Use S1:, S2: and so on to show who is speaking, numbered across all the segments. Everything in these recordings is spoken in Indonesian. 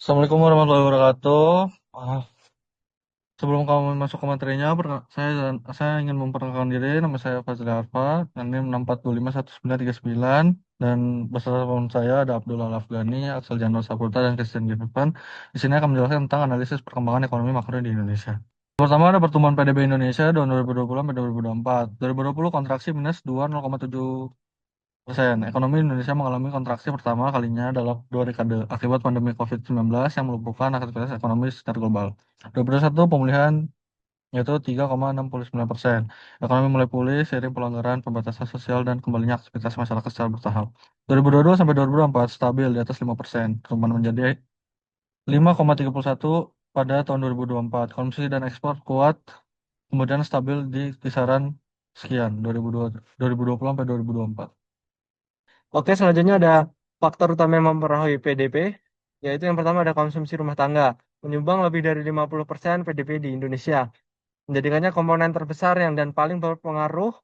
S1: Assalamualaikum warahmatullahi wabarakatuh. Ah, Sebelum kamu masuk ke materinya, saya ingin memperkenalkan diri. Nama saya Fazil Arfa, NIM 6451939, dan beserta teman saya ada Abdullah Afgani, Axel Janur Saputra, dan Christian Given. Di sini akan menjelaskan tentang analisis perkembangan ekonomi makro di Indonesia. Pertama ada pertumbuhan PDB Indonesia tahun 2020 sampai 2024. 2020 kontraksi minus 2,7%. Ekonomi Indonesia mengalami kontraksi pertama kalinya dalam 2 dekade akibat pandemi COVID-19 yang melumpuhkan aktivitas ekonomi secara global. 2021 pemulihan yaitu 3,69%. Ekonomi mulai pulih seiring pelonggaran pembatasan sosial dan kembalinya aktivitas masyarakat secara bertahap. 2022 sampai 2024 stabil di atas 5%, pertumbuhan menjadi 5,31 pada tahun 2024. Konsumsi dan ekspor kuat, kemudian stabil di kisaran sekian 2020 sampai 2024.
S2: Oke, selanjutnya ada faktor utama yang mempengaruhi PDB, yaitu yang pertama ada konsumsi rumah tangga, menyumbang lebih dari 50% PDB di Indonesia, menjadikannya komponen terbesar yang dan paling berpengaruh,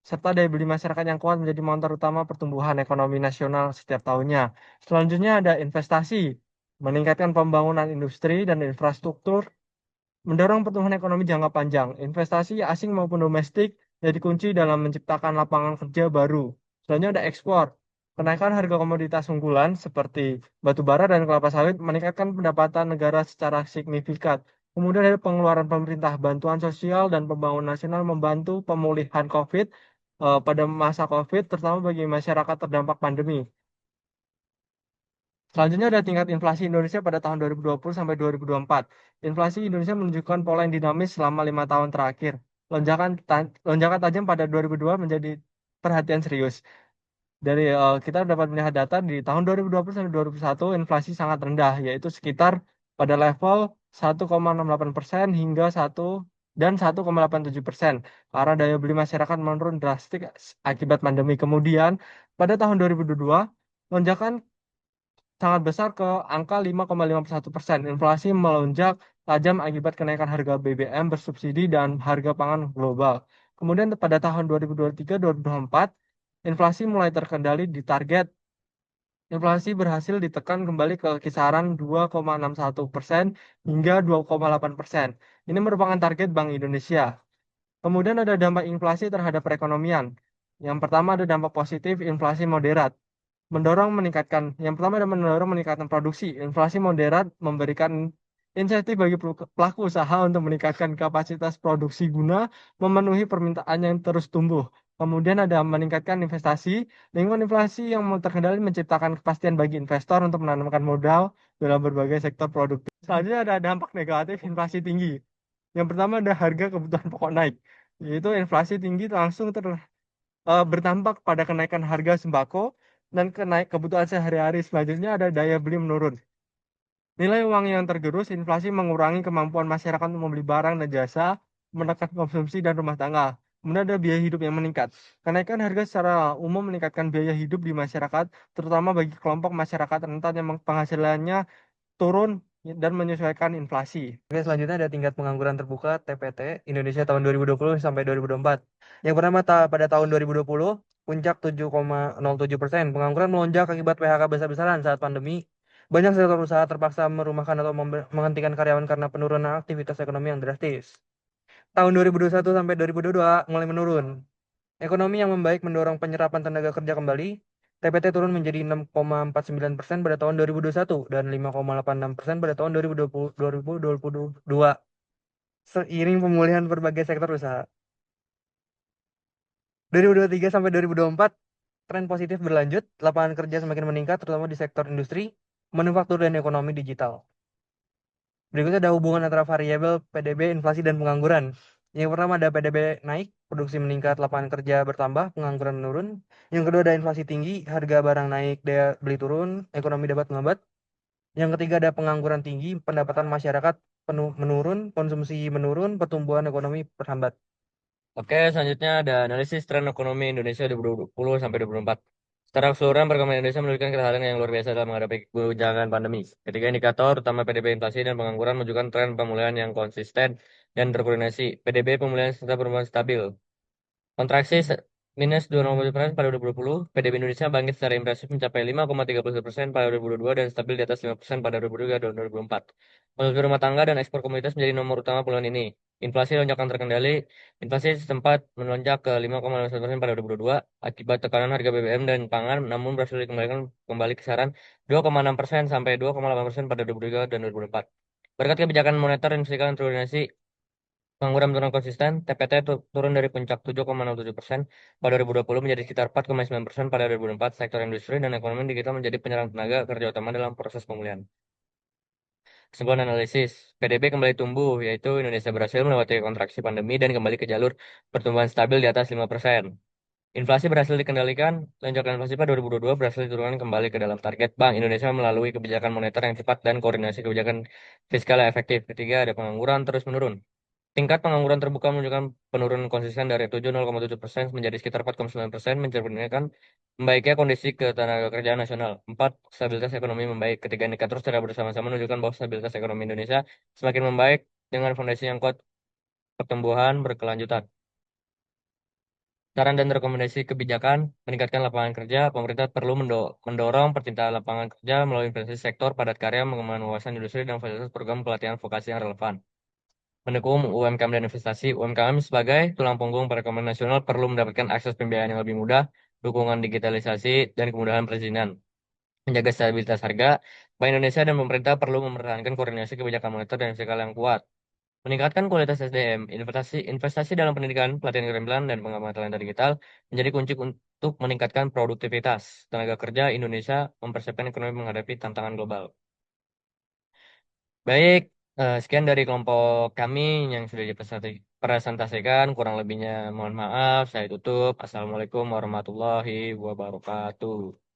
S2: serta daya beli masyarakat yang kuat menjadi motor utama pertumbuhan ekonomi nasional setiap tahunnya. Selanjutnya ada investasi, meningkatkan pembangunan industri dan infrastruktur, mendorong pertumbuhan ekonomi jangka panjang. Investasi asing maupun domestik jadi kunci dalam menciptakan lapangan kerja baru. Selanjutnya ada ekspor. Kenaikan harga komoditas unggulan seperti batu bara dan kelapa sawit meningkatkan pendapatan negara secara signifikan. Kemudian ada pengeluaran pemerintah, bantuan sosial dan pembangunan nasional membantu pemulihan COVID pada masa COVID, terutama bagi masyarakat terdampak pandemi. Selanjutnya ada tingkat inflasi Indonesia pada tahun 2020 sampai 2024. Inflasi Indonesia menunjukkan pola yang dinamis selama 5 tahun terakhir. Lonjakan tajam pada 2002 menjadi perhatian serius. Kita dapat melihat data di tahun 2020 sampai 2021 inflasi sangat rendah, yaitu sekitar pada level 1,68% hingga 1,87%. Karena daya beli masyarakat menurun drastik akibat pandemi. Kemudian pada tahun 2022 lonjakan sangat besar ke angka 5,51%. Inflasi melonjak tajam akibat kenaikan harga BBM bersubsidi dan harga pangan global. Kemudian pada tahun 2023-2024, inflasi mulai terkendali di target. Inflasi berhasil ditekan kembali ke kisaran 2,61% hingga 2,8%. Ini merupakan target Bank Indonesia. Kemudian ada dampak inflasi terhadap perekonomian. Yang pertama ada dampak positif inflasi moderat yang pertama adalah mendorong meningkatkan produksi. Inflasi moderat memberikan insentif bagi pelaku usaha untuk meningkatkan kapasitas produksi guna memenuhi permintaan yang terus tumbuh. Kemudian ada meningkatkan investasi. Lingkungan inflasi yang terkendali menciptakan kepastian bagi investor untuk menanamkan modal dalam berbagai sektor produktif. Selanjutnya ada dampak negatif inflasi tinggi. Yang pertama ada harga kebutuhan pokok naik, yaitu inflasi tinggi berdampak pada kenaikan harga sembako dan kebutuhan sehari-hari. Selanjutnya ada daya beli menurun. Nilai uang yang tergerus, inflasi mengurangi kemampuan masyarakat untuk membeli barang dan jasa, menekan konsumsi dan rumah tangga. Kemudian ada biaya hidup yang meningkat. Kenaikan harga secara umum meningkatkan biaya hidup di masyarakat, terutama bagi kelompok masyarakat rentan yang penghasilannya turun dan menyesuaikan inflasi. Oke, selanjutnya ada tingkat pengangguran terbuka TPT Indonesia tahun 2020 sampai 2024. Yang pertama pada tahun 2020 puncak 7,07%. Pengangguran melonjak akibat PHK besar-besaran saat pandemi. Banyak sektor usaha terpaksa merumahkan atau menghentikan karyawan karena penurunan aktivitas ekonomi yang drastis. Tahun 2021 sampai 2022 mulai menurun. Ekonomi yang membaik mendorong penyerapan tenaga kerja kembali. TPT turun menjadi 6,49% pada tahun 2021 dan 5,86% pada tahun 2022 seiring pemulihan berbagai sektor usaha. 2023 sampai 2024 tren positif berlanjut, lapangan kerja semakin meningkat terutama di sektor industri, manufaktur dan ekonomi digital. Berikutnya ada hubungan antara variabel PDB, inflasi, dan pengangguran. Yang pertama ada PDB naik, produksi meningkat, lapangan kerja bertambah, pengangguran menurun. Yang kedua ada inflasi tinggi, harga barang naik, daya beli turun, ekonomi dapat melambat. Yang ketiga ada pengangguran tinggi, pendapatan masyarakat menurun, konsumsi menurun, pertumbuhan ekonomi terhambat.
S1: Oke, selanjutnya ada analisis tren ekonomi Indonesia 2020 sampai 2024. Secara keseluruhan, perekonomian Indonesia menunjukkan ketahanan yang luar biasa dalam menghadapi guncangan pandemi. Ketiga indikator, utama PDB, inflasi, dan pengangguran menunjukkan tren pemulihan yang konsisten dan terkoordinasi. PDB pemulihan serta perubahan stabil. Kontraksi
S3: minus 2,7% pada 2020, PDB Indonesia bangkit secara impresif mencapai 5,31% pada 2022 dan stabil di atas 5% pada 2023 dan 2024. Konsumsi rumah tangga dan ekspor komoditas menjadi nomor utama bulan ini. Inflasi lonjakan terkendali. Inflasi sempat melonjak ke 5,51% pada 2022 akibat tekanan harga BBM dan pangan, namun berhasil dikembalikan kembali kisaran 2,6% sampai 2,8% pada 2023 dan 2024. Berkat kebijakan moneter dan fiskal yang terkoordinasi, pengangguran turun konsisten, TPT turun dari puncak 7,07% pada 2020 menjadi sekitar 4,9% pada 2024. Sektor industri dan ekonomi digital menjadi penyerang tenaga kerja utama dalam proses pemulihan. Kesimpulan analisis, PDB kembali tumbuh, yaitu Indonesia berhasil melewati kontraksi pandemi dan kembali ke jalur pertumbuhan stabil di atas 5%. Inflasi berhasil dikendalikan, lonjakan inflasi pada 2022 berhasil diturunkan kembali ke dalam target Bank Indonesia melalui kebijakan moneter yang cepat dan koordinasi kebijakan fiskal yang efektif. Ketiga, ada pengangguran terus menurun. Tingkat pengangguran terbuka menunjukkan penurunan konsisten dari 7,7% menjadi sekitar 4,9%, mencerminkan membaiknya kondisi ketenagakerjaan nasional. 4. Stabilitas ekonomi membaik. Ketiga indikator secara bersama-sama menunjukkan bahwa stabilitas ekonomi Indonesia semakin membaik dengan fondasi yang kuat pertumbuhan berkelanjutan. Saran dan rekomendasi kebijakan meningkatkan lapangan kerja. Pemerintah perlu mendorong penciptaan lapangan kerja melalui investasi sektor padat karya, pengembangan wawasan industri, dan fasilitas program pelatihan vokasi yang relevan. Mendukung UMKM dan investasi. UMKM sebagai tulang punggung perekonomian nasional perlu mendapatkan akses pembiayaan yang lebih mudah, dukungan digitalisasi, dan kemudahan perizinan. Menjaga stabilitas harga, Bank Indonesia dan pemerintah perlu mempertahankan koordinasi kebijakan moneter dan fiskal yang kuat. Meningkatkan kualitas SDM, investasi dalam pendidikan, pelatihan keterampilan, dan pengembangan talenta digital menjadi kunci untuk meningkatkan produktivitas tenaga kerja Indonesia mempersiapkan ekonomi menghadapi tantangan global. Baik, sekian dari kelompok kami yang sudah dipresentasikan. Kurang lebihnya mohon maaf, saya tutup. Assalamualaikum warahmatullahi wabarakatuh.